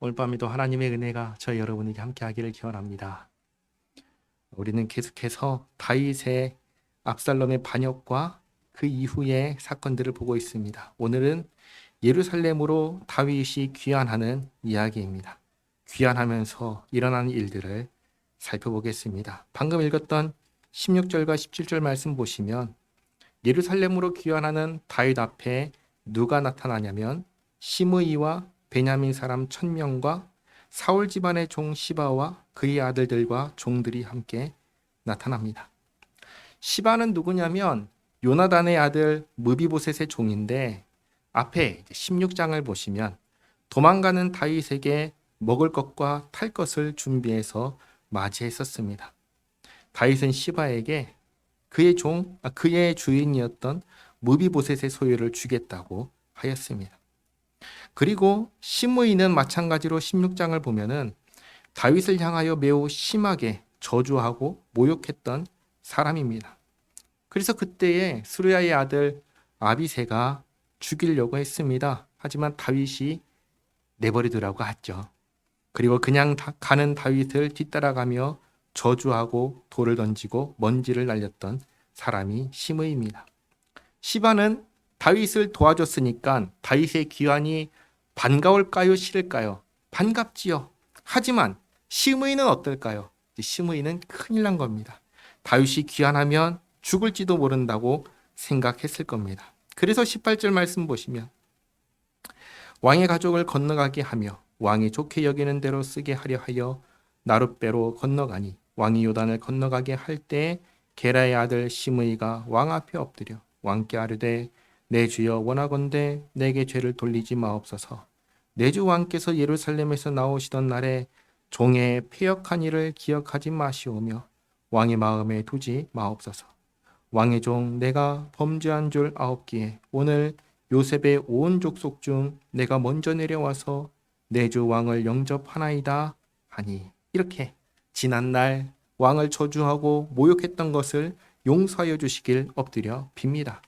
오늘 밤에도 하나님의 은혜가 저희 여러분에게 함께 하기를 기원합니다. 우리는 계속해서 다윗의 압살롬의 반역과 그 이후의 사건들을 보고 있습니다. 오늘은 예루살렘으로 다윗이 귀환하는 이야기입니다. 귀환하면서 일어나는 일들을 살펴보겠습니다. 방금 읽었던 16절과 17절 말씀 보시면 예루살렘으로 귀환하는 다윗 앞에 누가 나타나냐면 시므이와 베냐민 사람 1000명과 사울 집안의 종 시바와 그의 아들들과 종들이 함께 나타납니다. 시바는 누구냐면 요나단의 아들 무비보셋의 종인데 앞에 16장을 보시면 도망가는 다윗에게 먹을 것과 탈 것을 준비해서 맞이했었습니다. 다윗은 시바에게 그의 주인이었던 무비보셋의 소유를 주겠다고 하였습니다. 그리고 시므이는 마찬가지로 16장을 보면은 다윗을 향하여 매우 심하게 저주하고 모욕했던 사람입니다. 그래서 그때에 스루야의 아들 아비새가 죽이려고 했습니다. 하지만 다윗이 내버리두라고 하죠. 그리고 그냥 가는 다윗을 뒤따라가며 저주하고 돌을 던지고 먼지를 날렸던 사람이 시므이입니다. 시바는 다윗을 도와줬으니까 다윗의 귀환이 반가울까요? 싫을까요? 반갑지요. 하지만 시므이는 어떨까요? 시므이는 큰일 난 겁니다. 다윗이 귀환하면 죽을지도 모른다고 생각했을 겁니다. 그래서 18절 말씀 보시면 왕의 가족을 건너가게 하며 왕이 좋게 여기는 대로 쓰게 하려 하여 나룻배로 건너가니 왕이 요단을 건너가게 할 때 게라의 아들 시므이가 왕 앞에 엎드려 왕께 아뢰되 내 주여 원하건대 내게 죄를 돌리지 마옵소서. 내 주 왕께서 예루살렘에서 나오시던 날에 종의 패역한 일을 기억하지 마시오며 왕의 마음에 두지 마옵소서. 왕의 종 내가 범죄한 줄 아옵기에 오늘 요셉의 온 족속 중 내가 먼저 내려와서 내 주 왕을 영접하나이다 하니 이렇게 지난날 왕을 저주하고 모욕했던 것을 용서하여 주시길 엎드려 빕니다.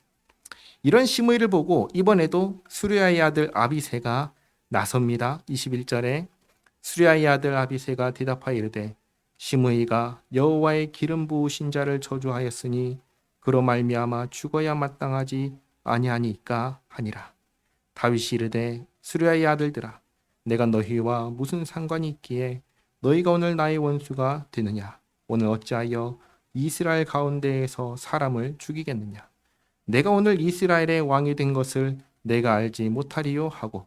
이런 시므이를 보고 이번에도 수르야의 아들 아비새가 나섭니다. 21절에 수르야의 아들 아비새가 대답하여 이르되 시므이가 여호와의 기름 부으신 자를 저주하였으니 그로 말미암아 죽어야 마땅하지 아니하니까 하니라. 다윗이 이르되 수르야의 아들들아 내가 너희와 무슨 상관이 있기에 너희가 오늘 나의 원수가 되느냐. 오늘 어찌하여 이스라엘 가운데에서 사람을 죽이겠느냐. 내가 오늘 이스라엘의 왕이 된 것을 내가 알지 못하리요 하고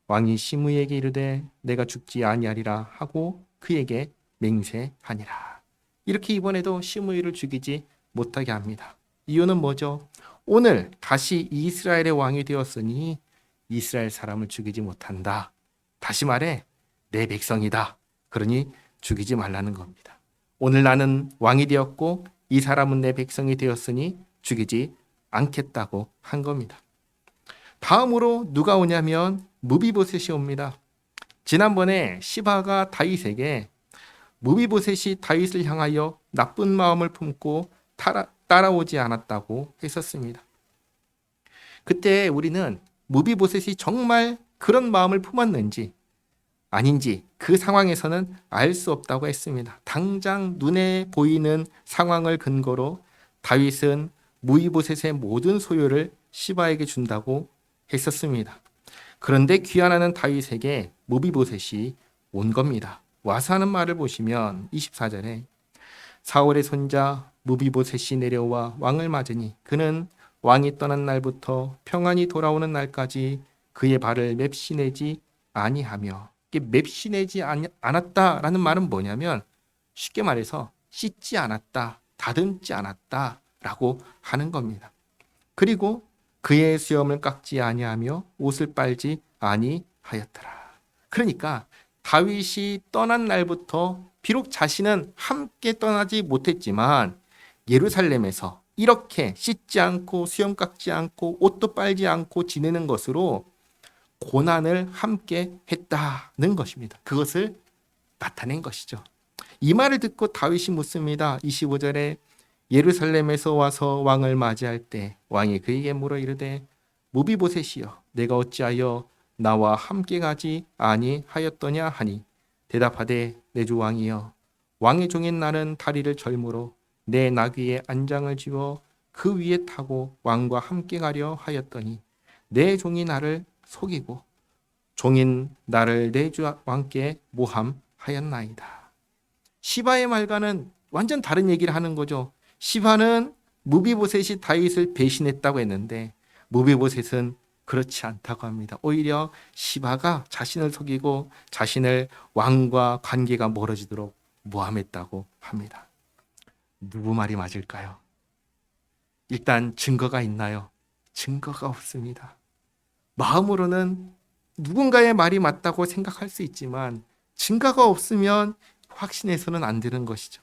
왕이 시므이에게 이르되 내가 죽지 아니하리라 하고 그에게 맹세하니라. 이렇게 이번에도 시므이를 죽이지 못하게 합니다. 이유는 뭐죠? 오늘 다시 이스라엘의 왕이 되었으니 이스라엘 사람을 죽이지 못한다. 다시 말해 내 백성이다. 그러니 죽이지 말라는 겁니다. 오늘 나는 왕이 되었고 이 사람은 내 백성이 되었으니 죽이지 않겠다고 한 겁니다. 다음으로 누가 오냐면 무비보셋이 옵니다. 지난번에 시바가 다윗에게 무비보셋이 다윗을 향하여 나쁜 마음을 품고 따라오지 않았다고 했었습니다. 그때 우리는 무비보셋이 정말 그런 마음을 품었는지 아닌지 그 상황에서는 알 수 없다고 했습니다. 당장 눈에 보이는 상황을 근거로 다윗은 무비보셋의 모든 소유를 시바에게 준다고 했었습니다. 그런데 귀환하는 다윗에게 무비보셋이 온 겁니다. 와서 하는 말을 보시면 24절에 사울의 손자 무비보셋이 내려와 왕을 맞으니 그는 왕이 떠난 날부터 평안히 돌아오는 날까지 그의 발을 맵시내지 아니하며 이게 맵시내지 않았다라는 말은 뭐냐면 쉽게 말해서 씻지 않았다, 다듬지 않았다라고 하는 겁니다. 그리고 그의 수염을 깎지 아니하며 옷을 빨지 아니하였더라. 그러니까 다윗이 떠난 날부터 비록 자신은 함께 떠나지 못했지만 예루살렘에서 이렇게 씻지 않고 수염 깎지 않고 옷도 빨지 않고 지내는 것으로 고난을 함께 했다는 것입니다. 그것을 나타낸 것이죠. 이 말을 듣고 다윗이 묻습니다. 25절에 예루살렘에서 와서 왕을 맞이할 때 왕이 그에게 물어 이르되 무비보셋이여 내가 어찌하여 나와 함께 가지 아니하였더냐 하니 대답하되 내 주 왕이여 왕의 종인 나는 다리를 절므로 내 나귀의 안장을 지워 그 위에 타고 왕과 함께 가려 하였더니 내 종이 나를 속이고 종인 나를 내 주 왕께 모함하였나이다. 시바의 말과는 완전 다른 얘기를 하는 거죠. 시바는 무비보셋이 다윗을 배신했다고 했는데 무비보셋은 그렇지 않다고 합니다. 오히려 시바가 자신을 속이고 자신을 왕과 관계가 멀어지도록 모함했다고 합니다. 누구 말이 맞을까요? 일단 증거가 있나요? 증거가 없습니다. 마음으로는 누군가의 말이 맞다고 생각할 수 있지만 증거가 없으면 확신해서는 안 되는 것이죠.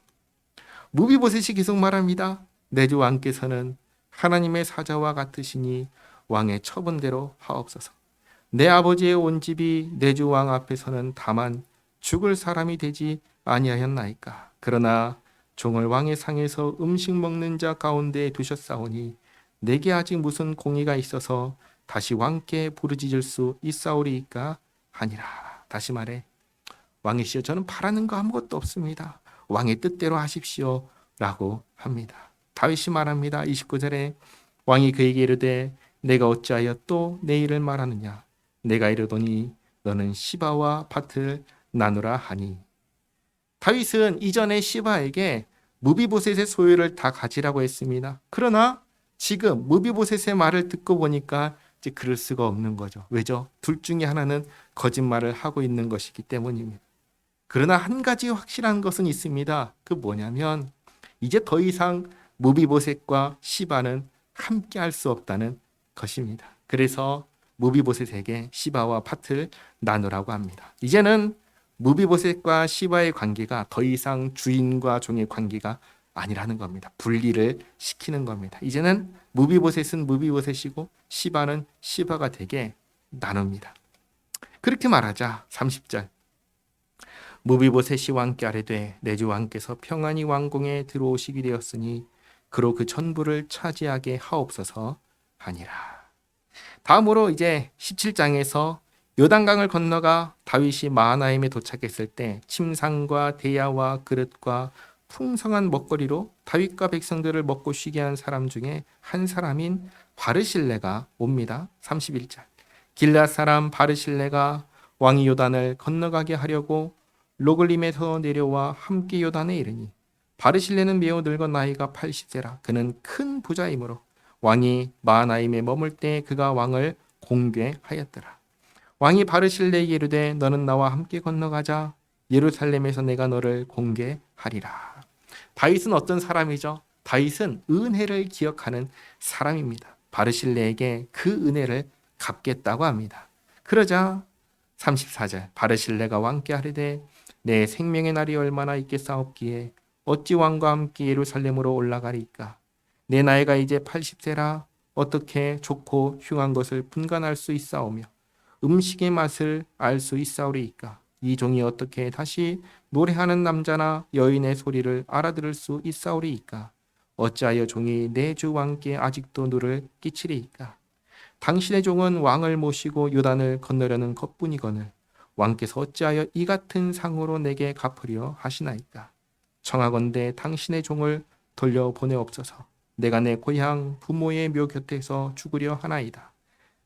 무비보셋이 계속 말합니다. 내 주 왕께서는 하나님의 사자와 같으시니 왕의 처분대로 하옵소서. 내 아버지의 온 집이 내 주 왕 앞에서는 다만 죽을 사람이 되지 아니하였나이까. 그러나 종을 왕의 상에서 음식 먹는 자 가운데 두셨사오니 내게 아직 무슨 공의가 있어서 다시 왕께 부르짖을 수 있사오리이까 하니라. 다시 말해 왕이시여 저는 바라는 거 아무것도 없습니다. 왕의 뜻대로 하십시오 라고 합니다. 다윗이 말합니다. 29절에 왕이 그에게 이르되 내가 어찌하여 또 내 일을 말하느냐. 내가 이르더니 너는 시바와 밭을 나누라 하니. 다윗은 이전에 시바에게 무비보셋의 소유를 다 가지라고 했습니다. 그러나 지금 무비보셋의 말을 듣고 보니까 이제 그럴 수가 없는 거죠. 왜죠? 둘 중에 하나는 거짓말을 하고 있는 것이기 때문입니다. 그러나 한 가지 확실한 것은 있습니다. 그 뭐냐면 이제 더 이상 무비보셋과 시바는 함께 할 수 없다는 것입니다. 그래서 무비보셋에게 시바와 밭을 나누라고 합니다. 이제는 무비보셋과 시바의 관계가 더 이상 주인과 종의 관계가 아니라는 겁니다. 분리를 시키는 겁니다. 이제는 무비보셋은 무비보셋이고 시바는 시바가 되게 나눕니다. 그렇게 말하자 30절 무비보셋이 왕께 아뢰되 내 주 왕께서 평안히 왕궁에 들어오시게 되었으니 그로 그 전부를 차지하게 하옵소서 하니라. 다음으로 이제 17장에서 요단강을 건너가 다윗이 마하나임에 도착했을 때 침상과 대야와 그릇과 풍성한 먹거리로 다윗과 백성들을 먹고 쉬게 한 사람 중에 한 사람인 바르실레가 옵니다. 31절 길앗 사람 바르실레가 왕이 요단을 건너가게 하려고 로글림에서 내려와 함께 요단에 이르니 바르실레는 매우 늙은 나이가 80세라. 그는 큰 부자이므로 왕이 마하나임에 머물 때 그가 왕을 공개하였더라. 왕이 바르실레에게 이르되 너는 나와 함께 건너가자. 예루살렘에서 내가 너를 공개하리라. 다윗은 어떤 사람이죠? 다윗은 은혜를 기억하는 사람입니다. 바르실레에게 그 은혜를 갚겠다고 합니다. 그러자 34절 바르실레가 왕께 하리되 내 생명의 날이 얼마나 있겠사옵기에 어찌 왕과 함께 예루살렘으로 올라가리까. 내 나이가 이제 80세라 어떻게 좋고 흉한 것을 분간할 수 있사오며 음식의 맛을 알 수 있사오리이까. 이 종이 어떻게 다시 노래하는 남자나 여인의 소리를 알아들을 수 있사오리이까. 어찌하여 종이 내 주 왕께 아직도 누를 끼치리이까. 당신의 종은 왕을 모시고 요단을 건너려는 것뿐이거늘 왕께서 어찌하여 이 같은 상으로 내게 갚으려 하시나이까. 청하건대 당신의 종을 돌려보내옵소서. 내가 내 고향 부모의 묘 곁에서 죽으려 하나이다.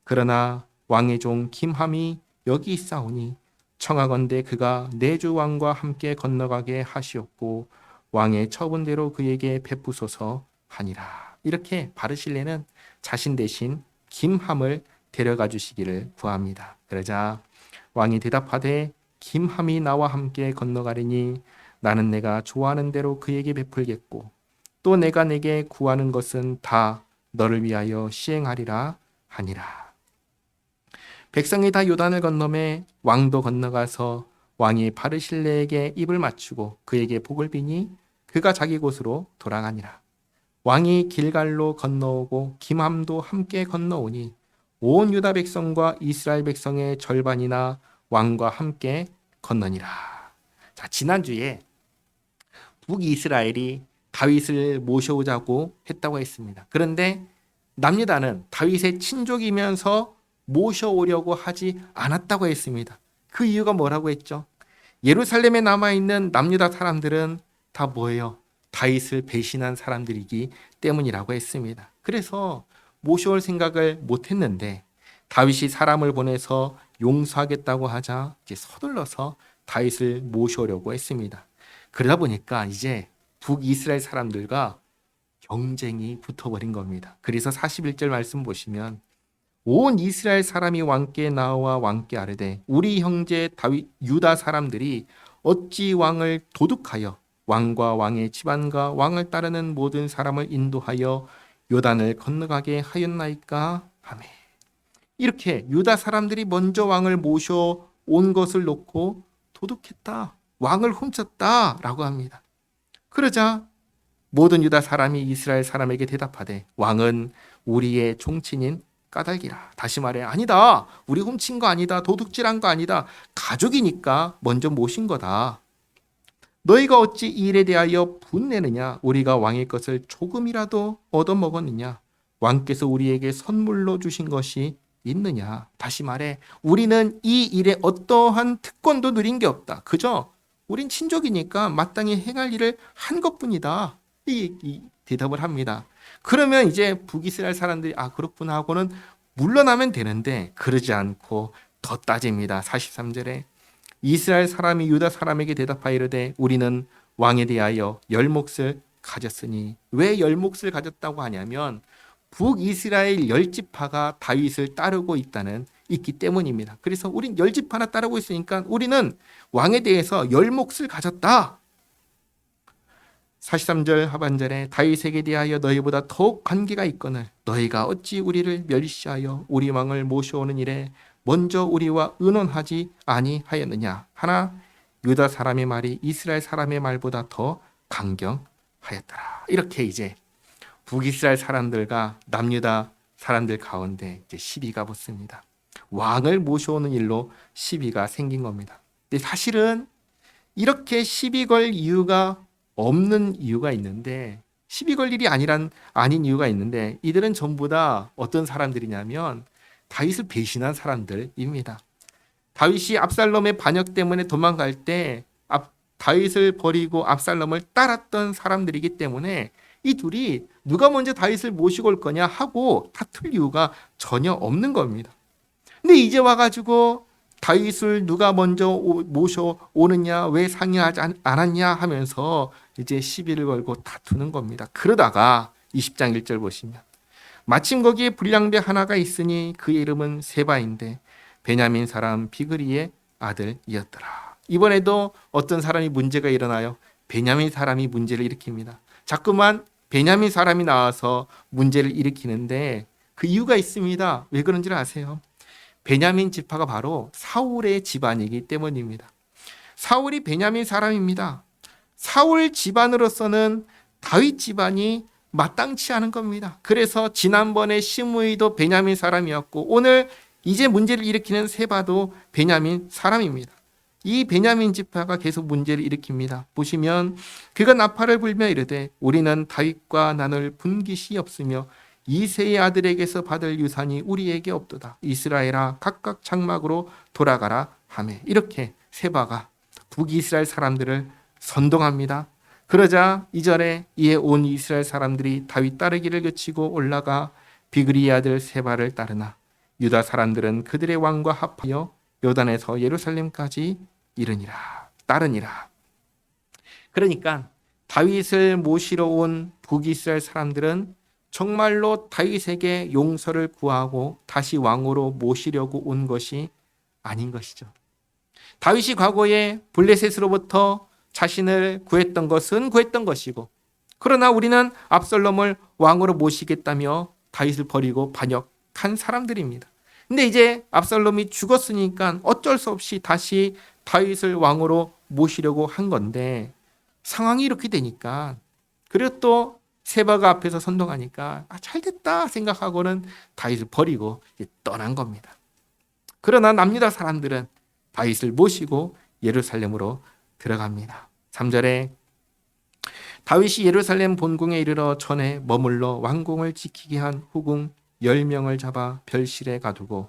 그러나 왕의 종 김함이 여기 있사오니 청하건대 그가 내 주 왕과 함께 건너가게 하시옵고 왕의 처분대로 그에게 베푸소서 하니라. 이렇게 바르실레는 자신 대신 김함을 데려가 주시기를 구합니다. 그러자 왕이 대답하되 김함이 나와 함께 건너가리니 나는 내가 좋아하는 대로 그에게 베풀겠고 또 내가 내게 구하는 것은 다 너를 위하여 시행하리라 하니라. 백성이 다 요단을 건너매 왕도 건너가서 왕이 바르실레에게 입을 맞추고 그에게 복을 비니 그가 자기 곳으로 돌아가니라. 왕이 길갈로 건너오고 김함도 함께 건너오니 온 유다 백성과 이스라엘 백성의 절반이나 왕과 함께 건너니라. 자, 지난주에 북이스라엘이 다윗을 모셔오자고 했다고 했습니다. 그런데 남유다는 다윗의 친족이면서 모셔오려고 하지 않았다고 했습니다. 그 이유가 뭐라고 했죠? 예루살렘에 남아있는 남유다 사람들은 다 뭐예요? 다윗을 배신한 사람들이기 때문이라고 했습니다. 그래서 모셔올 생각을 못했는데 다윗이 사람을 보내서 용서하겠다고 하자 이제 서둘러서 다윗을 모셔오려고 했습니다. 그러다 보니까 이제 북이스라엘 사람들과 경쟁이 붙어버린 겁니다. 그래서 41절 말씀 보시면 온 이스라엘 사람이 왕께 나와 왕께 아뢰되 우리 형제 다윗 유다 사람들이 어찌 왕을 도둑하여 왕과 왕의 집안과 왕을 따르는 모든 사람을 인도하여 요단을 건너가게 하였나이까 하매. 이렇게 유다 사람들이 먼저 왕을 모셔온 것을 놓고 도둑했다, 왕을 훔쳤다라고 합니다. 그러자 모든 유다 사람이 이스라엘 사람에게 대답하되 왕은 우리의 종친인 까닭이라. 다시 말해, 아니다, 우리 훔친 거 아니다, 도둑질한 거 아니다, 가족이니까 먼저 모신 거다. 너희가 어찌 이 일에 대하여 분내느냐? 우리가 왕의 것을 조금이라도 얻어먹었느냐? 왕께서 우리에게 선물로 주신 것이 있느냐? 다시 말해, 우리는 이 일에 어떠한 특권도 누린 게 없다. 그저 우린 친족이니까 마땅히 행할 일을 한 것뿐이다. 이 대답을 합니다. 그러면 이제 북이스라엘 사람들이 그렇구나 하고는 물러나면 되는데 그러지 않고 더 따집니다. 43절에 이스라엘 사람이 유다 사람에게 대답하여 이르되 우리는 왕에 대하여 열 몫을 가졌으니. 왜 열 몫을 가졌다고 하냐면 북이스라엘 열 지파가 다윗을 따르고 있기 때문입니다. 그래서 우린 열 지파나 따르고 있으니까 우리는 왕에 대해서 열 몫을 가졌다. 43절 하반절에 다윗에게 대하여 너희보다 더욱 관계가 있거늘 너희가 어찌 우리를 멸시하여 우리 왕을 모셔오는 일에 먼저 우리와 의논하지 아니하였느냐 하나 유다 사람의 말이 이스라엘 사람의 말보다 더 강경하였더라. 이렇게 이제 북이스라엘 사람들과 남유다 사람들 가운데 이제 시비가 붙습니다. 왕을 모셔오는 일로 시비가 생긴 겁니다. 근데 사실은 이렇게 시비 걸 이유가 없는 이유가 있는데, 시비 걸 일이 아닌 이유가 있는데, 이들은 전부 다 어떤 사람들이냐면 다윗을 배신한 사람들입니다. 다윗이 압살롬의 반역 때문에 도망갈 때 다윗을 버리고 압살롬을 따랐던 사람들이기 때문에 이 둘이 누가 먼저 다윗을 모시고 올 거냐 하고 다툴 이유가 전혀 없는 겁니다. 근데 이제 와가지고 다윗을 누가 먼저 모셔오느냐, 왜 상의하지 않았냐 하면서 이제 시비를 걸고 다투는 겁니다. 그러다가 20장 1절 보시면 마침 거기에 불량배 하나가 있으니 그의 이름은 세바인데 베냐민 사람 비그리의 아들이었더라. 이번에도 어떤 사람이 문제가 일어나요. 베냐민 사람이 문제를 일으킵니다. 자꾸만 베냐민 사람이 나와서 문제를 일으키는데 그 이유가 있습니다. 왜 그런지를 아세요? 베냐민 지파가 바로 사울의 집안이기 때문입니다. 사울이 베냐민 사람입니다. 사울 집안으로서는 다윗 집안이 마땅치 않은 겁니다. 그래서 지난번에 시므이도 베냐민 사람이었고 오늘 이제 문제를 일으키는 세바도 베냐민 사람입니다. 이 베냐민 지파가 계속 문제를 일으킵니다. 보시면 그가 나팔을 불며 이르되 우리는 다윗과 나눌 분깃이 없으며 이새의 아들에게서 받을 유산이 우리에게 없도다. 이스라엘아 각각 장막으로 돌아가라 하매. 이렇게 세바가 북이스라엘 사람들을 선동합니다. 그러자 2절에 이에 온 이스라엘 사람들이 다윗 따르기를 그치고 올라가 비그리의 아들 세바를 따르나 유다 사람들은 그들의 왕과 합하여 요단에서 예루살렘까지 따르니라. 그러니까 다윗을 모시러 온 북이스라엘 사람들은 정말로 다윗에게 용서를 구하고 다시 왕으로 모시려고 온 것이 아닌 것이죠. 다윗이 과거에 블레셋으로부터 자신을 구했던 것은 구했던 것이고, 그러나 우리는 압살롬을 왕으로 모시겠다며 다윗을 버리고 반역한 사람들입니다. 근데 이제 압살롬이 죽었으니까 어쩔 수 없이 다시 다윗을 왕으로 모시려고 한 건데 상황이 이렇게 되니까, 그리고 또 세바가 앞에서 선동하니까 잘됐다 생각하고는 다윗을 버리고 떠난 겁니다. 그러나 남유다 사람들은 다윗을 모시고 예루살렘으로 들어갑니다. 3절에 다윗이 예루살렘 본궁에 이르러 전에 머물러 왕궁을 지키게 한 후궁 10명을 잡아 별실에 가두고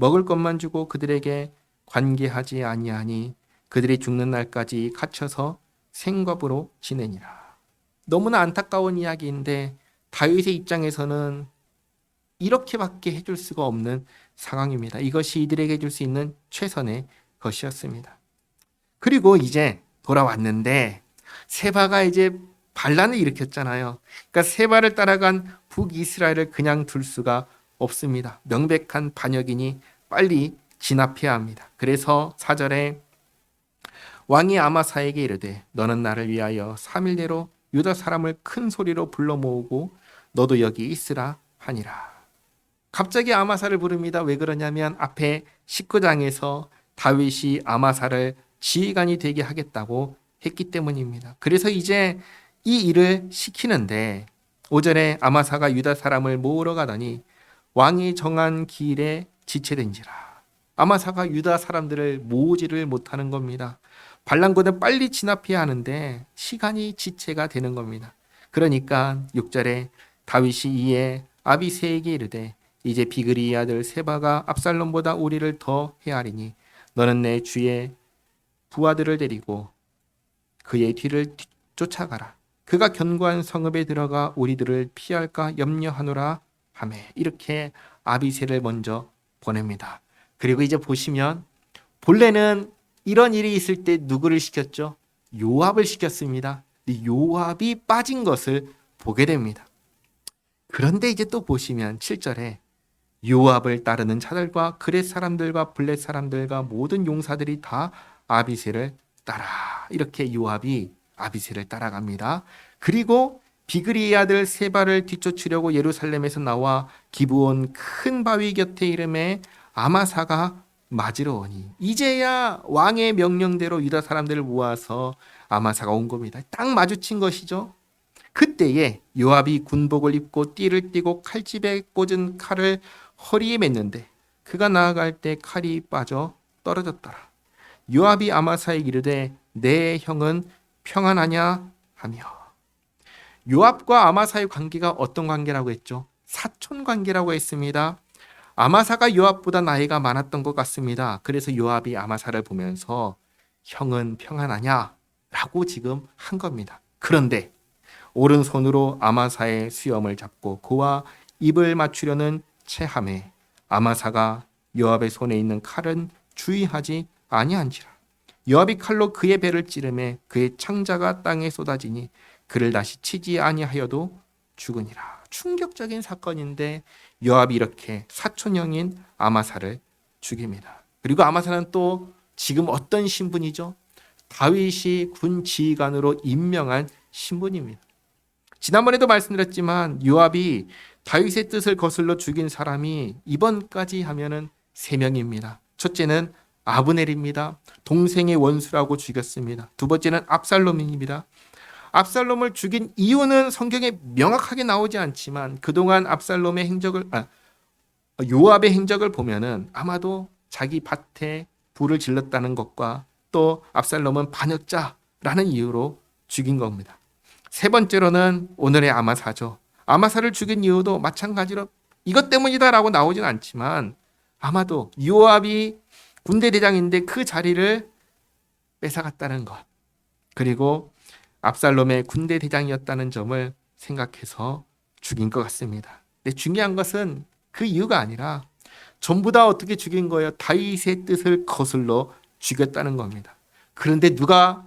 먹을 것만 주고 그들에게 관계하지 아니하니 그들이 죽는 날까지 갇혀서 생겁으로 지내니라. 너무나 안타까운 이야기인데 다윗의 입장에서는 이렇게밖에 해줄 수가 없는 상황입니다. 이것이 이들에게 줄 수 있는 최선의 것이었습니다. 그리고 이제 돌아왔는데 세바가 이제 반란을 일으켰잖아요. 그러니까 세바를 따라간 북이스라엘을 그냥 둘 수가 없습니다. 명백한 반역이니 빨리 진압해야 합니다. 그래서 4절에 왕이 아마사에게 이르되 너는 나를 위하여 3일 내로 유다 사람을 큰 소리로 불러 모으고 너도 여기 있으라 하니라. 갑자기 아마사를 부릅니다. 왜 그러냐면 앞에 19장에서 다윗이 아마사를 지휘관이 되게 하겠다고 했기 때문입니다. 그래서 이제 이 일을 시키는데 5절에 아마사가 유다 사람을 모으러 가더니 왕이 정한 기일에 지체된지라. 아마사가 유다 사람들을 모으지를 못하는 겁니다. 반란군을 빨리 진압해야 하는데 시간이 지체가 되는 겁니다. 그러니까 6절에 다윗이 이에 아비새에게 이르되 이제 비그리의 아들 세바가 압살롬보다 우리를 더 헤아리니 너는 내 주의 부하들을 데리고 그의 뒤를 쫓아가라. 그가 견고한 성읍에 들어가 우리들을 피할까 염려하노라 하매 이렇게 아비새를 먼저 보냅니다. 그리고 이제 보시면 본래는 이런 일이 있을 때 누구를 시켰죠? 요압을 시켰습니다. 요압이 빠진 것을 보게 됩니다. 그런데 이제 또 보시면 7절에 요압을 따르는 자들과 그렛 사람들과 블렛 사람들과 모든 용사들이 다 아비새를 따라 이렇게 요압이 아비새를 따라갑니다. 그리고 비그리의 아들 세바를 뒤쫓으려고 예루살렘에서 나와 기브온 큰 바위 곁에 이름에 아마사가 맞으러 오니 이제야 왕의 명령대로 유다 사람들을 모아서 아마사가 온 겁니다. 딱 마주친 것이죠. 그때에 요압이 군복을 입고 띠를 띠고 칼집에 꽂은 칼을 허리에 맸는데 그가 나아갈 때 칼이 빠져 떨어졌더라. 요압이 아마사에게 이르되 내 형은 평안하냐 하며. 요압과 아마사의 관계가 어떤 관계라고 했죠? 사촌 관계라고 했습니다. 아마사가 요압보다 나이가 많았던 것 같습니다. 그래서 요압이 아마사를 보면서 형은 평안하냐? 라고 지금 한 겁니다. 그런데 오른손으로 아마사의 수염을 잡고 그와 입을 맞추려는 체함에 아마사가 요압의 손에 있는 칼은 주의하지 아니한지라. 요압이 칼로 그의 배를 찌르매 그의 창자가 땅에 쏟아지니 그를 다시 치지 아니하여도 죽으니라. 충격적인 사건인데 요압이 이렇게 사촌형인 아마사를 죽입니다. 그리고 아마사는 또 지금 어떤 신분이죠? 다윗이 군 지휘관으로 임명한 신분입니다. 지난번에도 말씀드렸지만 요압이 다윗의 뜻을 거슬러 죽인 사람이 이번까지 하면은 3명입니다. 첫째는 아브넬입니다. 동생의 원수라고 죽였습니다. 두 번째는 압살롬입니다. 압살롬을 죽인 이유는 성경에 명확하게 나오지 않지만 그동안 압살롬의 행적을 요압의 행적을 보면은 아마도 자기 밭에 불을 질렀다는 것과 또 압살롬은 반역자라는 이유로 죽인 겁니다. 세 번째로는 오늘의 아마사죠. 아마사를 죽인 이유도 마찬가지로 이것 때문이다라고 나오진 않지만 아마도 요압이 군대 대장인데 그 자리를 뺏어갔다는 것, 그리고 압살롬의 군대 대장이었다는 점을 생각해서 죽인 것 같습니다. 근데 중요한 것은 그 이유가 아니라 전부 다 어떻게 죽인 거예요? 다윗의 뜻을 거슬러 죽였다는 겁니다. 그런데 누가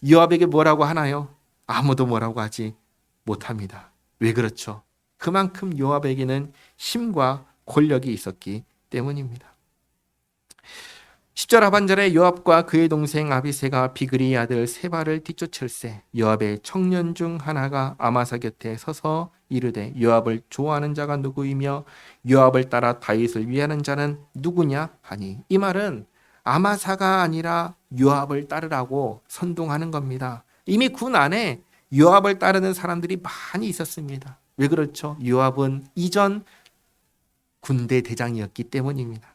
요압에게 뭐라고 하나요? 아무도 뭐라고 하지 못합니다. 왜 그렇죠? 그만큼 요압에게는 힘과 권력이 있었기 때문입니다. 10절 하반절에 요압과 그의 동생 아비새가 비그리의 아들 세바를 뒤쫓을세 요압의 청년 중 하나가 아마사 곁에 서서 이르되 요압을 좋아하는 자가 누구이며 요압을 따라 다윗을 위하는 자는 누구냐 하니 이 말은 아마사가 아니라 요압을 따르라고 선동하는 겁니다. 이미 군 안에 요압을 따르는 사람들이 많이 있었습니다. 왜 그렇죠? 요압은 이전 군대 대장이었기 때문입니다.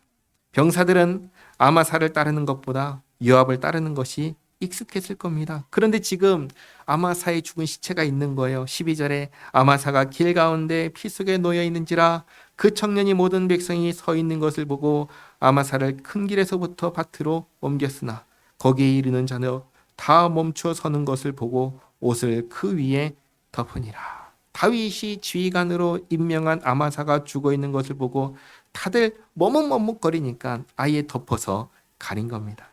병사들은 아마사를 따르는 것보다 요압을 따르는 것이 익숙했을 겁니다. 그런데 지금 아마사의 죽은 시체가 있는 거예요. 12절에 아마사가 길 가운데 피 속에 놓여 있는지라 그 청년이 모든 백성이 서 있는 것을 보고 아마사를 큰 길에서부터 밭으로 옮겼으나 거기에 이르는 자는 다 멈춰 서는 것을 보고 옷을 그 위에 덮으니라. 다윗이 지휘관으로 임명한 아마사가 죽어 있는 것을 보고 다들 머뭇머뭇거리니까 아예 덮어서 가린 겁니다.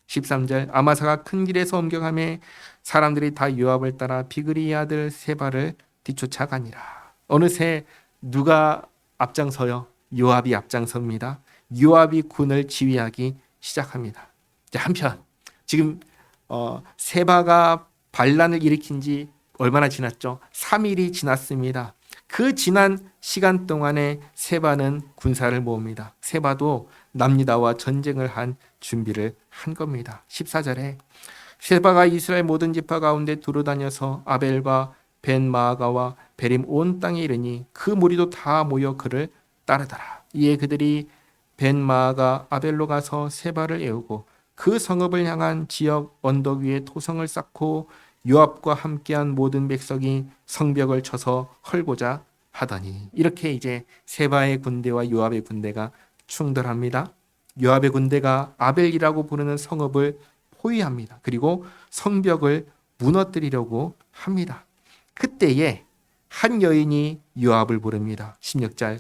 13절 아마사가 큰 길에서 옮겨가매 사람들이 다 요압을 따라 비그리의 아들 세바를 뒤쫓아가니라. 어느새 누가 앞장서요? 요압이 앞장섭니다. 요압이 군을 지휘하기 시작합니다. 한편 지금 세바가 반란을 일으킨 지 얼마나 지났죠? 3일이 지났습니다. 그 지난 시간 동안에 세바는 군사를 모읍니다. 세바도 남유다와 전쟁을 한 준비를 한 겁니다. 14절에 세바가 이스라엘 모든 지파 가운데 두루다녀서 아벨과 벤마아가와 베림 온 땅에 이르니 그 무리도 다 모여 그를 따르더라. 이에 그들이 벤마아가 아벨로 가서 세바를 애우고 그 성읍을 향한 지역 언덕 위에 토성을 쌓고 요압과 함께한 모든 백성이 성벽을 쳐서 헐고자 하더니 이렇게 이제 세바의 군대와 요압의 군대가 충돌합니다. 요압의 군대가 아벨이라고 부르는 성읍을 포위합니다. 그리고 성벽을 무너뜨리려고 합니다. 그때에 한 여인이 요압을 부릅니다. 16절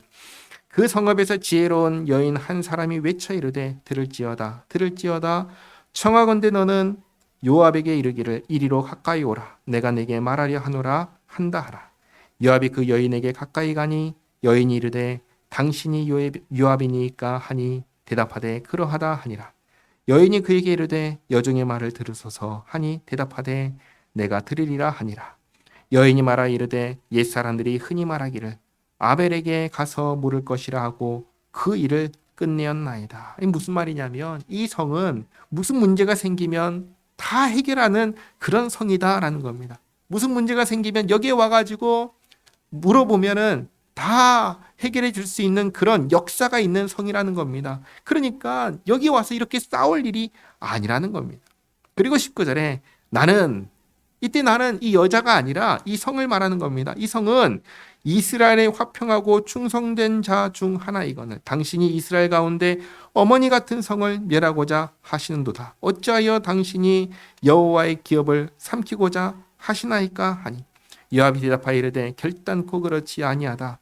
그 성읍에서 지혜로운 여인 한 사람이 외쳐 이르되 들을지어다 청하건대 너는 요압에게 이르기를 이리로 가까이 오라 내가 내게 말하려 하노라 한다 하라. 요압이 그 여인에게 가까이 가니 여인이 이르되 당신이 요압이니까 하니 대답하되 그러하다 하니라. 여인이 그에게 이르되 여종의 말을 들으소서 하니 대답하되 내가 들으리라 하니라. 여인이 말하 이르되 옛사람들이 흔히 말하기를 아벨에게 가서 물을 것이라 하고 그 일을 끝내었나이다. 무슨 말이냐면 이 성은 무슨 문제가 생기면 다 해결하는 그런 성이다라는 겁니다. 무슨 문제가 생기면 여기에 와가지고 물어보면은 다 해결해 줄 수 있는 그런 역사가 있는 성이라는 겁니다. 그러니까 여기 와서 이렇게 싸울 일이 아니라는 겁니다. 그리고 19절에 나는 이 여자가 아니라 이 성을 말하는 겁니다. 이 성은 이스라엘의 화평하고 충성된 자 중 하나이거늘 당신이 이스라엘 가운데 어머니 같은 성을 멸하고자 하시는도다. 어찌하여 당신이 여호와의 기업을 삼키고자 하시나이까 하니 요압이 대답하여 이르되 결단코 그렇지 아니하다.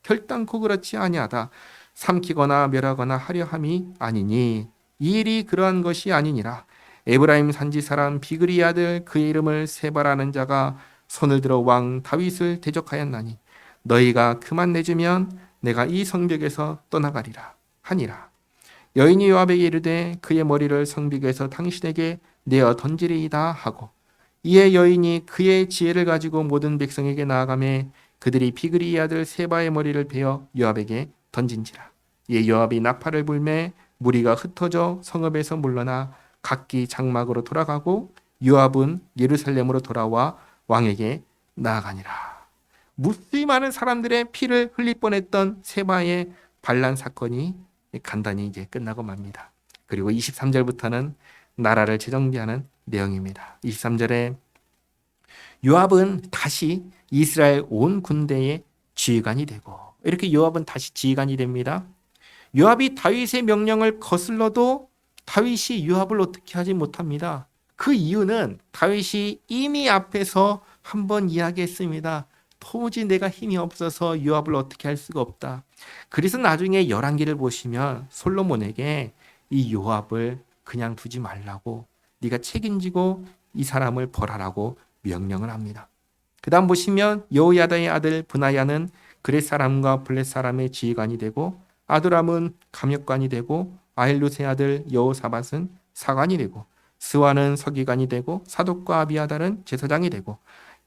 삼키거나 멸하거나 하려 함이 아니니 이 일이 그러한 것이 아니니라. 에브라임 산지 사람 비그리의 아들 그의 이름을 세바라는 자가 손을 들어 왕 다윗을 대적하였나니 너희가 그만 내주면 내가 이 성벽에서 떠나가리라 하니라. 여인이 요압에게 이르되 그의 머리를 성벽에서 당신에게 내어 던지리이다 하고 이에 여인이 그의 지혜를 가지고 모든 백성에게 나아가매 그들이 비그리의 아들 세바의 머리를 베어 요압에게 던진지라. 이에 요압이 나팔을 불매 무리가 흩어져 성읍에서 물러나 각기 장막으로 돌아가고 요압은 예루살렘으로 돌아와 왕에게 나아가니라. 무수히 많은 사람들의 피를 흘릴 뻔했던 세바의 반란 사건이 간단히 이제 끝나고 맙니다. 그리고 23절부터는 나라를 재정비하는 내용입니다. 23절에 요압은 다시 이스라엘 온 군대의 지휘관이 되고 이렇게 요압은 다시 지휘관이 됩니다. 요압이 다윗의 명령을 거슬러도 다윗이 요압을 어떻게 하지 못합니다. 그 이유는 다윗이 이미 앞에서 한번 이야기했습니다. 도무지 내가 힘이 없어서 요압을 어떻게 할 수가 없다. 그래서 나중에 열왕기를 보시면 솔로몬에게 이 요압을 그냥 두지 말라고 네가 책임지고 이 사람을 벌하라고 명령을 합니다. 그 다음 보시면 여호야다의 아들 브나야는 그렛 사람과 블렛 사람의 지휘관이 되고 아도람은 감역관이 되고 아힐룻의 아들 여호사밧은 사관이 되고 스와는 서기관이 되고 사독과 아비아달은 제사장이 되고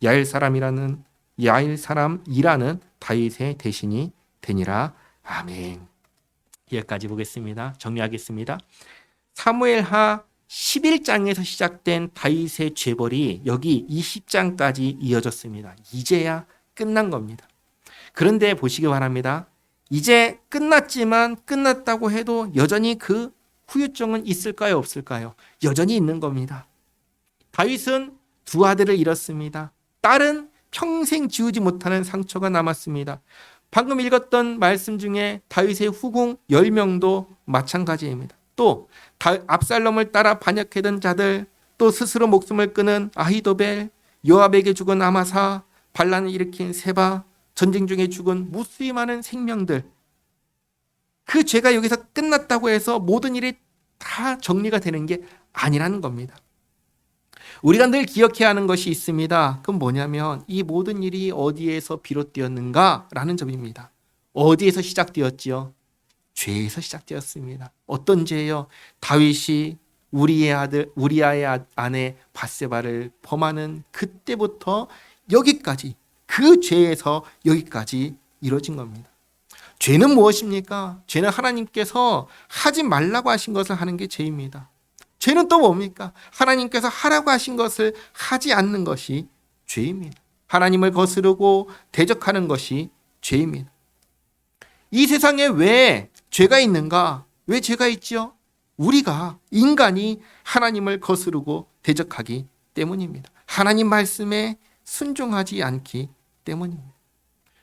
야일 사람이라는 다윗의 대신이 되니라. 아멘. 여기까지 보겠습니다. 정리하겠습니다. 사무엘하 11장에서 시작된 다윗의 죄벌이 여기 20장까지 이어졌습니다. 이제야 끝난 겁니다. 그런데 보시기 바랍니다. 이제 끝났지만 끝났다고 해도 여전히 그 후유증은 있을까요? 없을까요? 여전히 있는 겁니다. 다윗은 두 아들을 잃었습니다. 딸은 평생 지우지 못하는 상처가 남았습니다. 방금 읽었던 말씀 중에 다윗의 후궁 10명도 마찬가지입니다. 또 압살롬을 따라 반역하던 자들, 또 스스로 목숨을 끊은 아히도벨, 요압에게 죽은 아마사, 반란을 일으킨 세바, 전쟁 중에 죽은 무수히 많은 생명들, 그 죄가 여기서 끝났다고 해서 모든 일이 다 정리가 되는 게 아니라는 겁니다. 우리가 늘 기억해야 하는 것이 있습니다. 그건 뭐냐면 이 모든 일이 어디에서 비롯되었는가라는 점입니다. 어디에서 시작되었지요? 죄에서 시작되었습니다. 어떤 죄요? 다윗이 우리아의 아내 밧세바를 범하는 그때부터 여기까지, 그 죄에서 여기까지 이루어진 겁니다. 죄는 무엇입니까? 죄는 하나님께서 하지 말라고 하신 것을 하는 게 죄입니다. 죄는 또 뭡니까? 하나님께서 하라고 하신 것을 하지 않는 것이 죄입니다. 하나님을 거스르고 대적하는 것이 죄입니다. 이 세상에 왜 죄가 있는가? 왜 죄가 있지요? 우리가, 인간이 하나님을 거스르고 대적하기 때문입니다. 하나님 말씀에 순종하지 않기 때문입니다.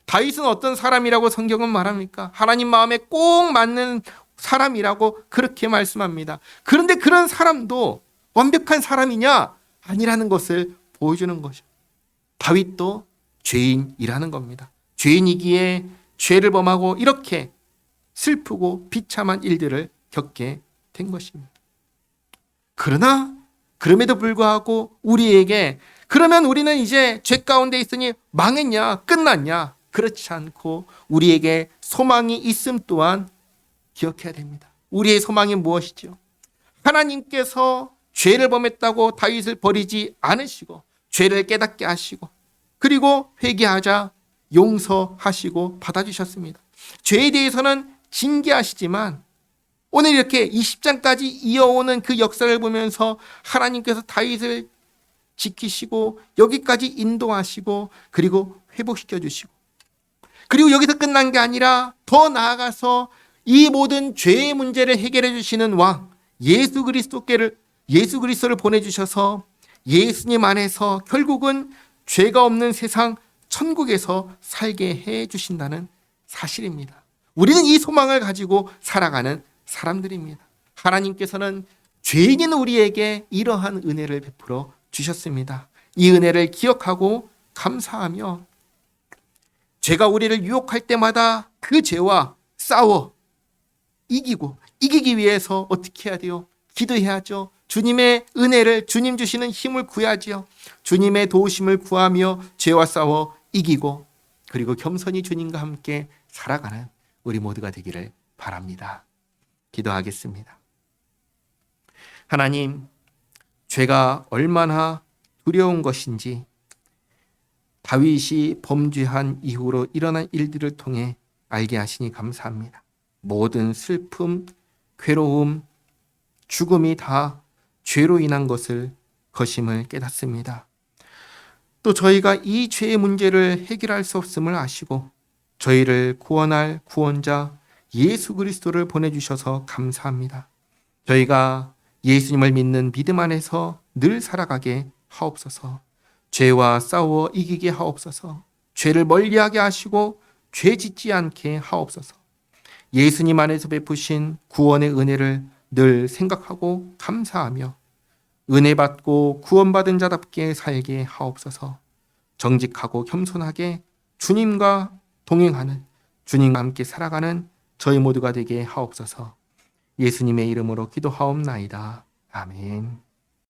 다윗은 어떤 사람이라고 성경은 말합니까? 하나님 마음에 꼭 맞는 사람이라고 그렇게 말씀합니다. 그런데 그런 사람도 완벽한 사람이냐? 아니라는 것을 보여주는 것이죠. 다윗도 죄인이라는 겁니다. 죄인이기에 죄를 범하고 이렇게 슬프고 비참한 일들을 겪게 된 것입니다. 그러나 그럼에도 불구하고 우리에게, 그러면 우리는 이제 죄 가운데 있으니 망했냐? 끝났냐? 그렇지 않고 우리에게 소망이 있음 또한 기억해야 됩니다. 우리의 소망이 무엇이죠? 하나님께서 죄를 범했다고 다윗을 버리지 않으시고 죄를 깨닫게 하시고 그리고 회개하자 용서하시고 받아주셨습니다. 죄에 대해서는 징계하시지만 오늘 이렇게 20장까지 이어오는 그 역사를 보면서 하나님께서 다윗을 지키시고 여기까지 인도하시고 그리고 회복시켜 주시고, 그리고 여기서 끝난 게 아니라 더 나아가서 이 모든 죄의 문제를 해결해 주시는 왕 예수 그리스도를 보내주셔서 예수님 안에서 결국은 죄가 없는 세상 천국에서 살게 해 주신다는 사실입니다. 우리는 이 소망을 가지고 살아가는 사람들입니다. 하나님께서는 죄인인 우리에게 이러한 은혜를 베풀어 주셨습니다. 이 은혜를 기억하고 감사하며 죄가 우리를 유혹할 때마다 그 죄와 싸워 이기기 위해서 어떻게 해야 돼요? 기도해야죠. 주님의 은혜를, 주님 주시는 힘을 구하지요. 주님의 도우심을 구하며 죄와 싸워 이기고 그리고 겸손히 주님과 함께 살아가는 우리 모두가 되기를 바랍니다. 기도하겠습니다. 하나님, 죄가 얼마나 두려운 것인지 다윗이 범죄한 이후로 일어난 일들을 통해 알게 하시니 감사합니다. 모든 슬픔, 괴로움, 죽음이 다 죄로 인한 것임을 깨닫습니다. 또 저희가 이 죄의 문제를 해결할 수 없음을 아시고 저희를 구원할 구원자 예수 그리스도를 보내주셔서 감사합니다. 저희가 예수님을 믿는 믿음 안에서 늘 살아가게 하옵소서. 죄와 싸워 이기게 하옵소서. 죄를 멀리하게 하시고 죄 짓지 않게 하옵소서. 예수님 안에서 베푸신 구원의 은혜를 늘 생각하고 감사하며 은혜 받고 구원받은 자답게 살게 하옵소서. 정직하고 겸손하게 주님과 동행하는, 주님과 함께 살아가는 저희 모두가 되게 하옵소서. 예수님의 이름으로 기도하옵나이다. 아멘.